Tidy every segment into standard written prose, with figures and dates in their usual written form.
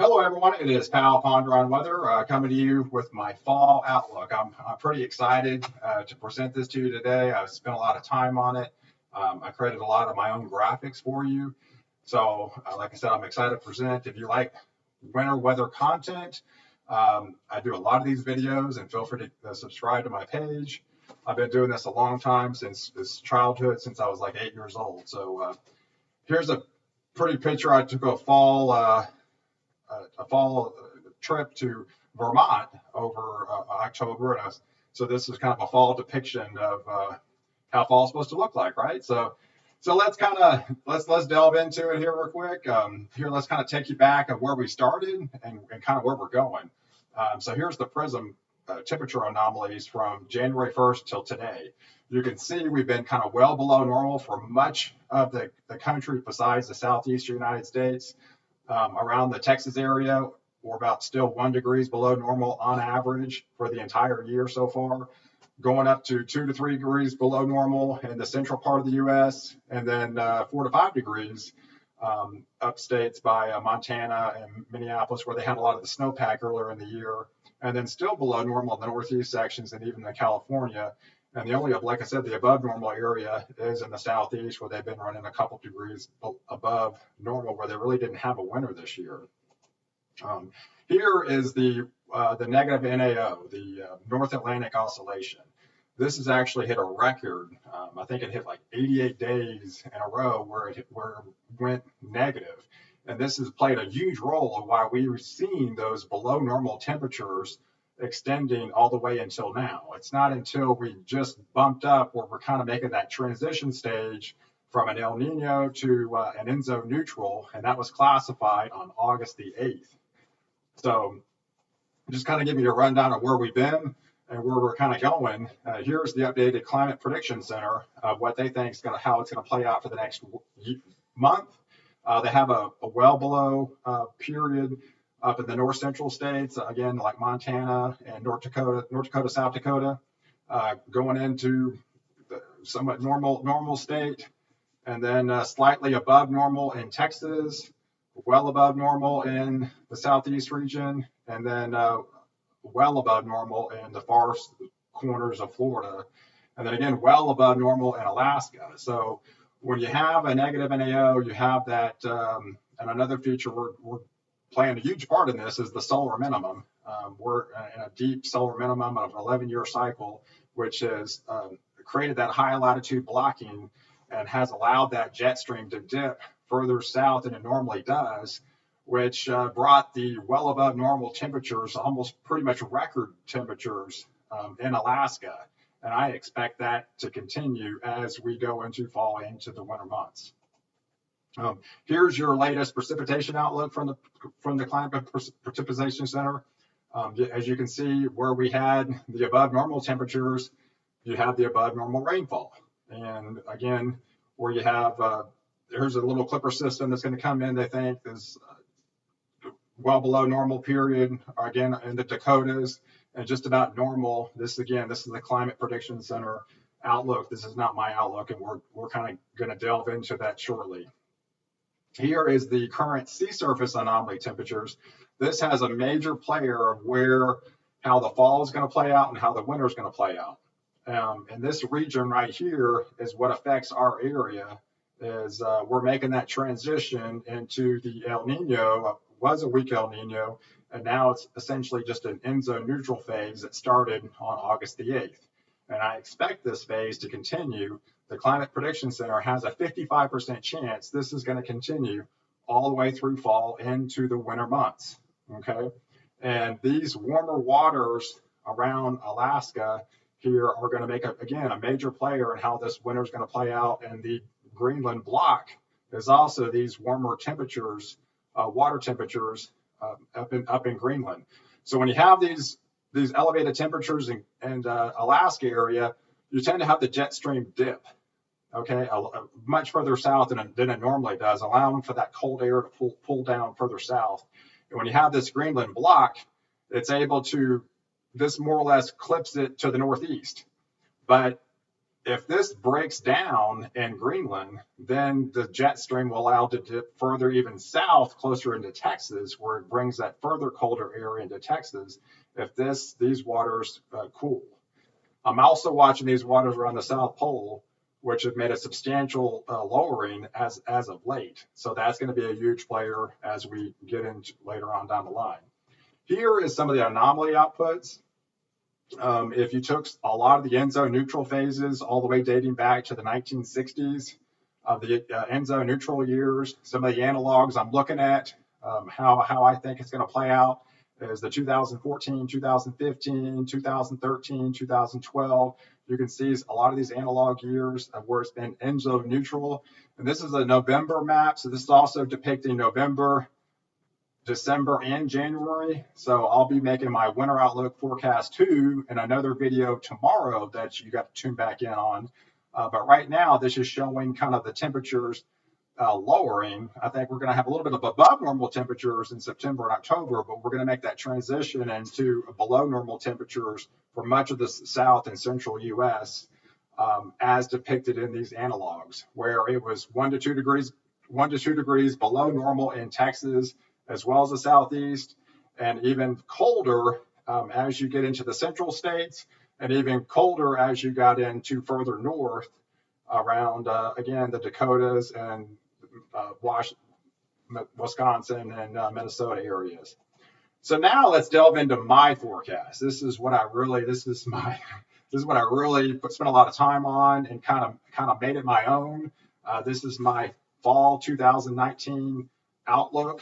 Hello, everyone. It is Pal Ponder on Weather coming to you with my fall outlook. I'm pretty excited to present this to you today. I've spent a lot of time on it. I created a lot of my own graphics for you. So, like I said, I'm excited to present. If you like winter weather content, I do a lot of these videos, and feel free to subscribe to my page. I've been doing this a long time, since childhood, since I was like 8 years old. So here's a pretty picture. I took a fall trip to Vermont over October, and so this is kind of a fall depiction of how fall is supposed to look like, right? So let's delve into it here real quick. Here, let's kind of take you back of where we started and kind of where we're going. So here's the prism temperature anomalies from January 1st till today. You can see we've been kind of well below normal for much of the country besides the southeastern United States. Around the Texas area, we're about still 1 degree below normal on average for the entire year so far, going up to 2 to 3 degrees below normal in the central part of the U.S., and then 4 to 5 degrees upstates by Montana and Minneapolis, where they had a lot of the snowpack earlier in the year, and then still below normal in the northeast sections and even in California. And the only, like I said, the above normal area is in the southeast, where they've been running a couple degrees above normal, where they really didn't have a winter this year. Here is the negative NAO, the North Atlantic Oscillation. This has actually hit a record. I think it hit like 88 days in a row where it went negative. And this has played a huge role in why we've seen those below normal temperatures extending all the way until now. It's not until we just bumped up where we're kind of making that transition stage from an El Nino to an Enso neutral, and that was classified on August the 8th. So just kind of give you a rundown of where we've been and where we're kind of going. Here's the updated Climate Prediction Center of what they think is how it's going to play out for the next month. They have a well below period up in the north central states, again, like Montana and North Dakota, South Dakota, going into the somewhat normal state, and then slightly above normal in Texas, well above normal in the southeast region, and then well above normal in the far corners of Florida, and then again, well above normal in Alaska. So when you have a negative NAO, you have that, and another feature we're playing a huge part in this is the solar minimum. We're in a deep solar minimum of an 11-year cycle, which has created that high latitude blocking and has allowed that jet stream to dip further south than it normally does, which brought the well above normal temperatures, almost pretty much record temperatures in Alaska. And I expect that to continue as we go into fall into the winter months. Here's your latest precipitation outlook from the Climate Precipitation Center. As you can see, where we had the above normal temperatures, you have the above normal rainfall. And again, where you have, here's a little clipper system that's going to come in, they think, is well below normal period, again, in the Dakotas, and just about normal. This is the Climate Prediction Center outlook. This is not my outlook, and we're kind of going to delve into that shortly. Here is the current sea surface anomaly temperatures. This has a major player of how the fall is going to play out and how the winter is going to play out. And this region right here is what affects our area. We're making that transition into the El Nino. Was a weak El Nino, and now it's essentially just an Enso neutral phase that started on August the 8th. And I expect this phase to continue. The Climate Prediction Center has a 55% chance this is going to continue all the way through fall into the winter months, okay? And these warmer waters around Alaska here are going to make, again, a major player in how this winter is going to play out. And the Greenland block is also these warmer temperatures, water temperatures up in Greenland. So when you have these elevated temperatures in Alaska area, you tend to have the jet stream dip, okay, much further south than it normally does, allowing for that cold air to pull down further south. And when you have this Greenland block, this more or less clips it to the northeast. But If this breaks down in Greenland, then the jet stream will allow it to dip further even south, closer into Texas, where it brings that further colder area into Texas. If these waters cool, I'm also watching these waters around the South Pole, which have made a substantial lowering as of late. So that's going to be a huge player as we get into later on down the line. Here is some of the anomaly outputs. If you took a lot of the end zone neutral phases all the way dating back to the 1960s of the end zone neutral years, some of the analogs I'm looking at, how I think it's going to play out is the 2014, 2015, 2013, 2012. You can see a lot of these analog years of where it's been end zone neutral. And this is a November map. So this is also depicting November, December, and January. So I'll be making my winter outlook forecast too in another video tomorrow that you got to tune back in on. But right now, this is showing kind of the temperatures lowering. I think we're going to have a little bit of above normal temperatures in September and October, but we're going to make that transition into below normal temperatures for much of the south and central U.S. As depicted in these analogs, where it was 1 to 2 degrees below normal in Texas, as well as the southeast, and even colder as you get into the central states, and even colder as you got into further north around, again, the Dakotas and Wisconsin and Minnesota areas. So now let's delve into my forecast. This is what I really spent a lot of time on and kind of made it my own. This is my fall 2019 outlook.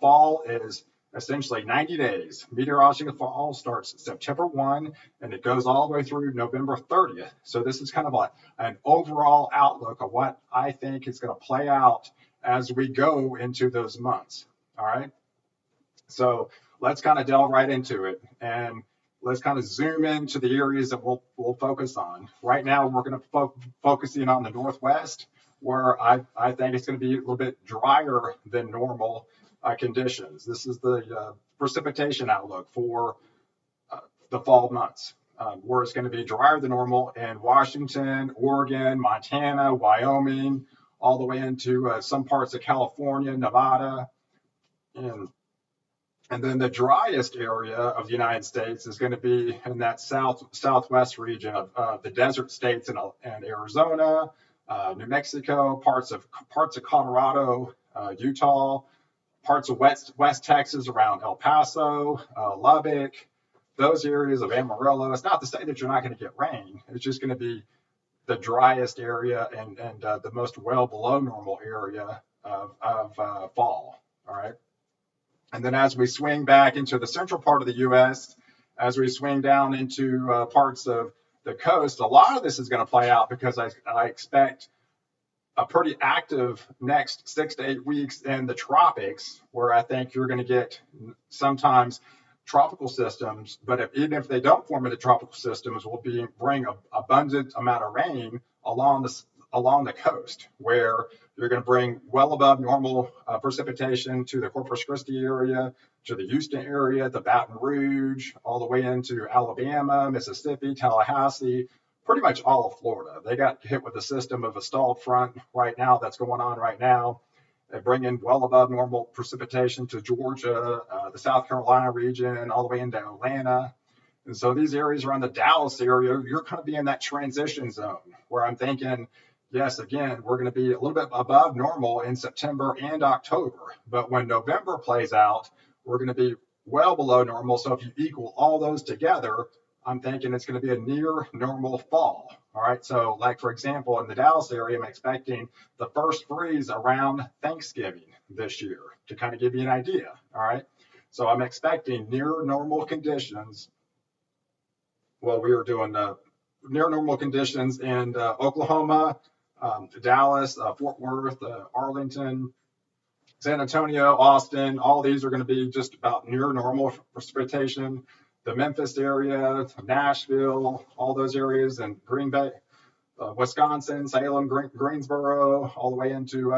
Fall is essentially 90 days. Meteorological fall starts September 1 and it goes all the way through November 30th. So this is kind of like an overall outlook of what I think is going to play out as we go into those months. All right. So let's kind of delve right into it and let's kind of zoom into the areas that we'll focus on. Right now, we're going to focusing on the Northwest, where I think it's going to be a little bit drier than normal conditions. This is the precipitation outlook for the fall months, where it's going to be drier than normal in Washington, Oregon, Montana, Wyoming, all the way into some parts of California, Nevada, and then the driest area of the United States is going to be in that southwest region of the desert states and Arizona, New Mexico, parts of Colorado, Utah, parts of West Texas around El Paso, Lubbock, those areas of Amarillo. It's not to say that you're not going to get rain. It's just going to be the driest area and the most well below normal area of fall. All right. And then as we swing back into the central part of the U.S., as we swing down into parts of the coast, a lot of this is going to play out because I expect a pretty active next 6 to 8 weeks in the tropics, where I think you're going to get sometimes tropical systems, but even if they don't form into tropical systems, will bring an abundant amount of rain along the coast, where you're going to bring well above normal precipitation to the Corpus Christi area, to the Houston area, the Baton Rouge, all the way into Alabama, Mississippi, Tallahassee, pretty much all of Florida. They got hit with a system of a stalled front right now that's going on right now. They bring in well above normal precipitation to Georgia, the South Carolina region, all the way into Atlanta. And so these areas around the Dallas area, you're going to be in that transition zone where I'm thinking, yes, again, we're going to be a little bit above normal in September and October. But when November plays out, we're going to be well below normal. So if you equal all those together, I'm thinking it's going to be a near normal fall. All right. So like, for example, in the Dallas area, I'm expecting the first freeze around Thanksgiving this year, to kind of give you an idea. All right. So I'm expecting near normal conditions. Well, we were doing near normal conditions in Oklahoma, Dallas, Fort Worth, Arlington, San Antonio, Austin. All these are going to be just about near normal precipitation. The Memphis area, Nashville, all those areas, and Green Bay, Wisconsin, Salem, Greensboro, all the way into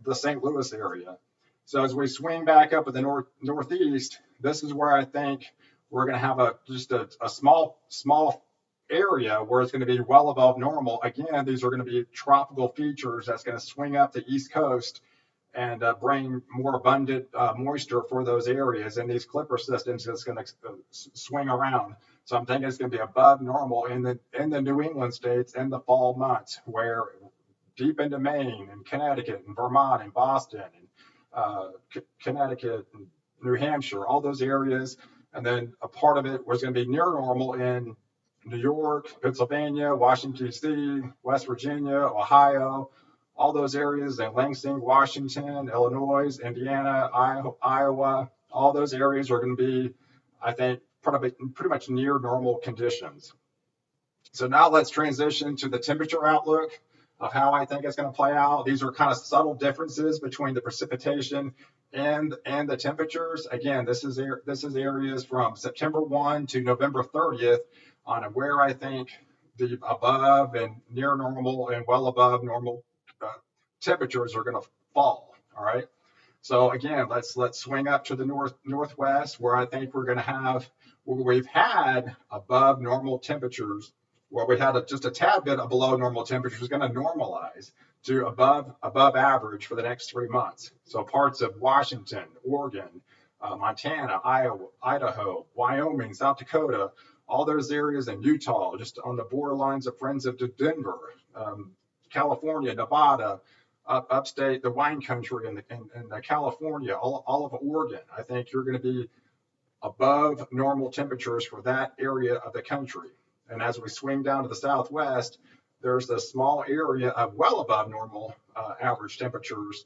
the St. Louis area. So as we swing back up in the northeast, this is where I think we're going to have just a small area where it's going to be well above normal. Again, these are going to be tropical features that's going to swing up the East Coast and bring more abundant moisture for those areas. And these clipper systems is going to swing around. So I'm thinking it's going to be above normal in the New England states in the fall months, where deep into Maine and Connecticut and Vermont and Boston and Connecticut and New Hampshire, all those areas. And then a part of it was going to be near normal in New York, Pennsylvania, Washington, D.C., West Virginia, Ohio, all those areas, and Lansing, Washington, Illinois, Indiana, Iowa, all those areas are going to be, I think, pretty much near normal conditions. So now let's transition to the temperature outlook of how I think it's going to play out. These are kind of subtle differences between the precipitation and the temperatures. Again, this is areas from September 1 to November 30th on where I think the above and near normal and well above normal temperatures are going to fall. All right. So again, let's swing up to the northwest, where I think we've had above normal temperatures, where we had just a tad bit of below normal temperatures, is going to normalize to above average for the next 3 months. So parts of Washington, Oregon, Montana, Iowa, Idaho, Wyoming, South Dakota, all those areas in Utah, just on the borderlines of friends of Denver, California, Nevada, upstate, the wine country, and California, all of Oregon. I think you're going to be above normal temperatures for that area of the country. And as we swing down to the southwest, there's a small area of well above normal average temperatures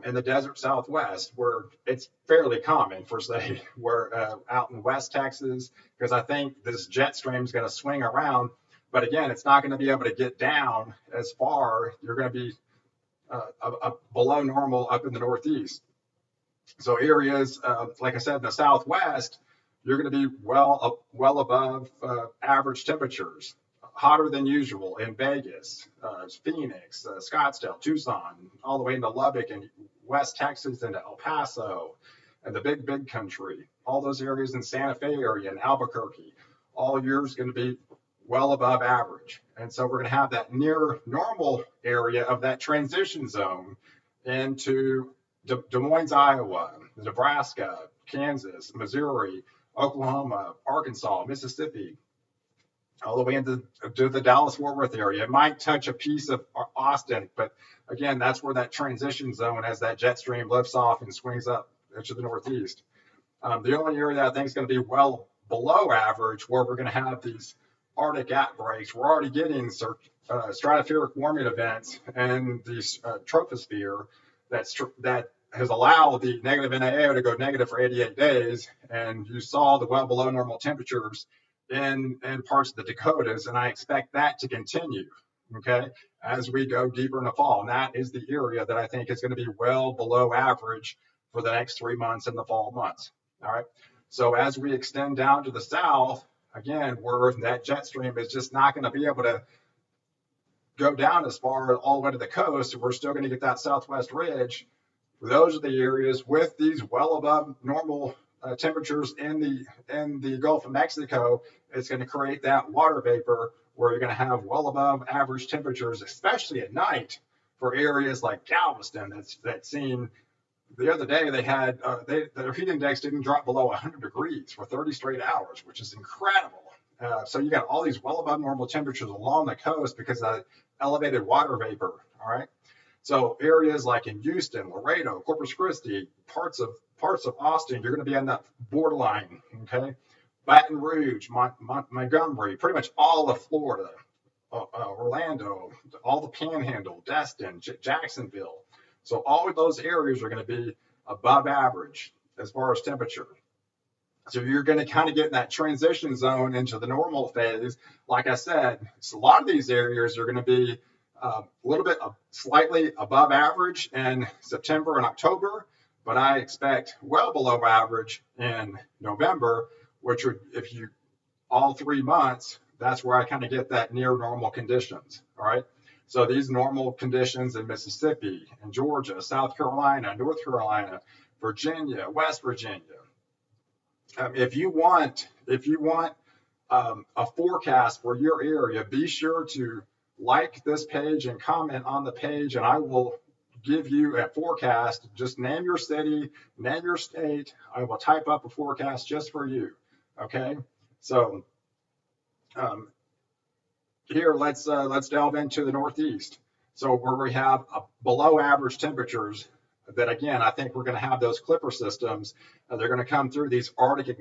in the desert southwest, where it's fairly common for, say, we're out in West Texas, because I think this jet stream is going to swing around. But again, it's not going to be able to get down as far. You're going to be below normal up in the northeast. So areas, like I said, in the southwest, you're going to be well above average temperatures, hotter than usual in Vegas, Phoenix, Scottsdale, Tucson, all the way into Lubbock and West Texas into El Paso and the big country. All those areas in Santa Fe area and Albuquerque, all years going to be well above average. And so we're going to have that near normal area of that transition zone into Des Moines, Iowa, Nebraska, Kansas, Missouri, Oklahoma, Arkansas, Mississippi, all the way into the Dallas-Fort Worth area. It might touch a piece of Austin, but again, that's where that transition zone, as that jet stream lifts off and swings up to the northeast. The only area that I think is going to be well below average, where we're going to have these Arctic outbreaks. We're already getting stratospheric warming events and the troposphere that has allowed the negative NAO to go negative for 88 days. And you saw the well below normal temperatures in parts of the Dakotas, and I expect that to continue, okay, as we go deeper in the fall. And that is the area that I think is going to be well below average for the next 3 months in the fall months. All right. So as we extend down to the south, again, where that jet stream is just not going to be able to go down as far all the way to the coast, we're still going to get that southwest ridge. Those are the areas with these well above normal temperatures in the Gulf of Mexico. It's going to create that water vapor, where you're going to have well above average temperatures, especially at night, for areas like Galveston. That's seen. The other day, they had their heat index didn't drop below 100 degrees for 30 straight hours, which is incredible. So you got all these well above normal temperatures along the coast because of elevated water vapor. All right. So areas like in Houston, Laredo, Corpus Christi, parts of Austin, you're going to be on that borderline. Okay. Baton Rouge, Montgomery, pretty much all of Florida, Orlando, all the Panhandle, Destin, Jacksonville. So all of those areas are going to be above average as far as temperature. So you're going to kind of get in that transition zone into the normal phase. Like I said, so a lot of these areas are going to be a little bit slightly above average in September and October, but I expect well below average in November, which would, if you all 3 months, that's where I kind of get that near normal conditions. All right. So these normal conditions in Mississippi and Georgia, South Carolina, North Carolina, Virginia, West Virginia. If you want a forecast for your area, be sure to like this page and comment on the page, and I will give you a forecast. Just name your city, name your state. I will type up a forecast just for you. Okay. So here, let's delve into the Northeast. So where we have below average temperatures, that again, I think we're going to have those clipper systems. They're going to come through these Arctic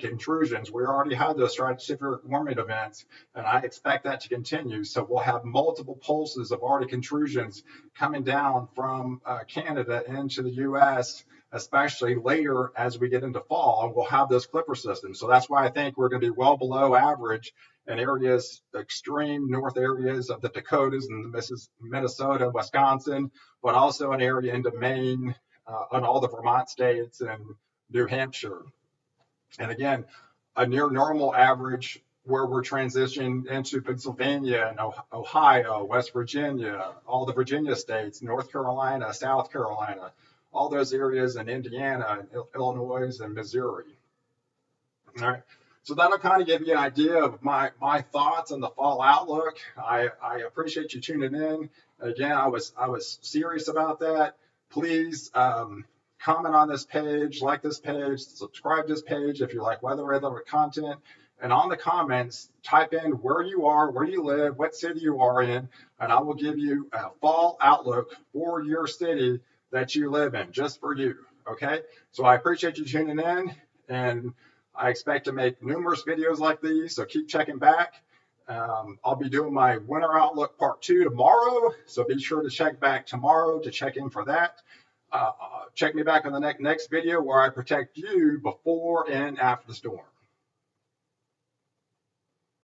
intrusions. We already had those stratospheric warming events, and I expect that to continue. So we'll have multiple pulses of Arctic intrusions coming down from Canada into the U.S., especially later as we get into fall, and we'll have those clipper systems. So that's why I think we're going to be well below average in areas, extreme north areas of the Dakotas and the Minnesota, Wisconsin, but also an area into Maine, and all the Vermont states and New Hampshire. And again, a near normal average where we're transitioning into Pennsylvania and Ohio, West Virginia, all the Virginia states, North Carolina, South Carolina, all those areas in Indiana, and Illinois, and Missouri. All right. So that'll kind of give you an idea of my thoughts on the fall outlook. I appreciate you tuning in. Again, I was serious about that. Please comment on this page, like this page, subscribe to this page if you like weather-related content. And on the comments, type in where you are, where you live, what city you are in, and I will give you a fall outlook for your city that you live in, just for you. Okay? So I appreciate you tuning in, and I expect to make numerous videos like these, so keep checking back. I'll be doing my winter outlook part 2 tomorrow, so be sure to check back tomorrow to check in for that. Check me back on the next video where I protect you before and after the storm.